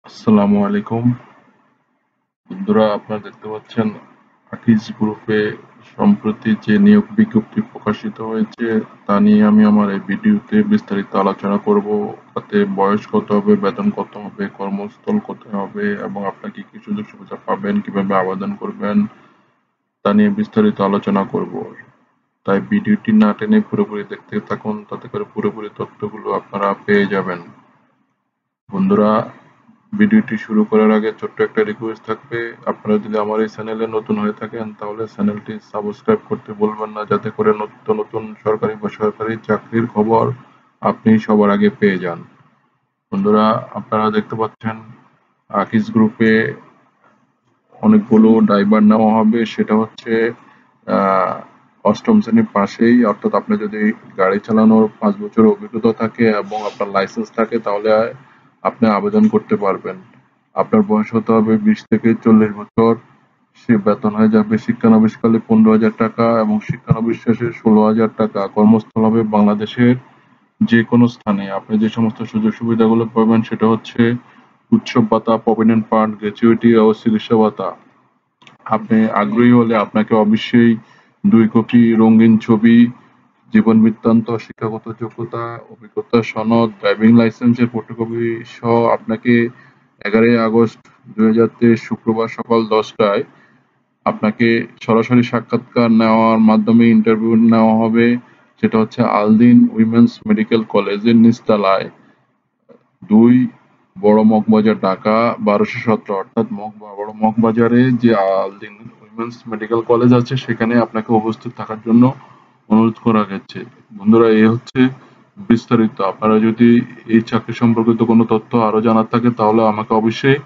আসসালামু আলাইকুম বন্ধুরা, আপনারা দেখতে পাচ্ছেন আকিজ গ্রুপে সম্প্রতি যে নিয়োগ বিজ্ঞপ্তি প্রকাশিত হয়েছে তা নিয়ে আমি আমার এই ভিডিওতে বিস্তারিত আলোচনা করব। তাতে বয়স কত হবে, বেতন কত হবে, কর্মস্থল কোথায় হবে এবং আপনার কি কি সুযোগ সুবিধা পাবেন, কিভাবে আবেদন করবেন তা নিয়ে বিস্তারিত আলোচনা করব। তাই ভিডিওটি না টেনে পুরোপুরি দেখতে থাকুন, তাতে করে পুরোপুরি তথ্যগুলো আপনারা পেয়ে যাবেন। বন্ধুরা, ভিডিওটি শুরু করার আগে ছোট্ট একটা রিকোয়েস্ট থাকবে, আপনারা যদি আমার এই চ্যানেলে নতুন হয়ে থাকেন তাহলে চ্যানেলটি সাবস্ক্রাইব করতে ভুলবেন না, যাতে করে নিত্য নতুন সরকারি বা বেসরকারি চাকরির খবর আপনি সবার আগে পেয়ে যান। বন্ধুরা, আপনারা দেখতে পাচ্ছেন আকিজ গ্রুপে অনেকগুলো ড্রাইভার নেওয়া হবে। সেটা হচ্ছে আহ, অষ্টম শ্রেণীর পাশেই, অর্থাৎ আপনি যদি গাড়ি চালানোর 5 বছর অভিজ্ঞতা থাকে এবং আপনার লাইসেন্স থাকে তাহলে আপনি আবেদন করতে পারবেন। আপনার বয়স হতে হবে 20 থেকে 40 বছর। সে বেতন হয়ে যাবে শিক্ষানবিশকালে 15,000 টাকা এবং শিক্ষানবিশ শেষে 16,000 টাকা। কর্মস্থল হবে বাংলাদেশের যে কোনো স্থানে। আপনি যে সমস্ত সুযোগ সুবিধাগুলো পাবেন সেটা হচ্ছে উৎসব ভাতা, প্রভিডেন্ট ফান্ড, গ্র্যাচুইটি ও চিকিৎসা ভাতা। আপনি আগ্রহী হলে আপনাকে অবশ্যই 2 কপি রঙিন ছবি, জীবন বৃত্তান্ত, শিক্ষাগত যোগ্যতা, অভিজ্ঞতা সনদ, ড্রাইভিং লাইসেন্সের ফটোকপি সহ আপনাকে 11ই আগস্ট 2023 শুক্রবার সকাল 10টায় আপনাকে সরাসরি সাক্ষাৎকার নেওয়ার মাধ্যমে ইন্টারভিউ নেওয়া হবে। সেটা হচ্ছে আলদিন উইমেন্স মেডিকেল কলেজের নিচতলায়, 2 বড় মগবাজার, ঢাকা 1217। অর্থাৎ বড় মগবাজারে যে আলদিন উইমেন্স মেডিকেল কলেজ আছে সেখানে আপনাকে উপস্থিত থাকার জন্য অনুরোধ করা গেছে। বন্ধুরা, এই হচ্ছে বিস্তারিত। আপনারা যদি এই চাকরি সম্পর্কিত কোনো তথ্য আরো জানার থাকে তাহলে আমাকে অবশ্যই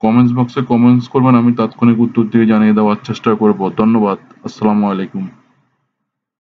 কমেন্টস বক্সে কমেন্টস করবেন, আমি তাৎক্ষণিক উত্তর দিয়ে জানিয়ে দেওয়ার চেষ্টা করব। ধন্যবাদ। আসসালামু আলাইকুম।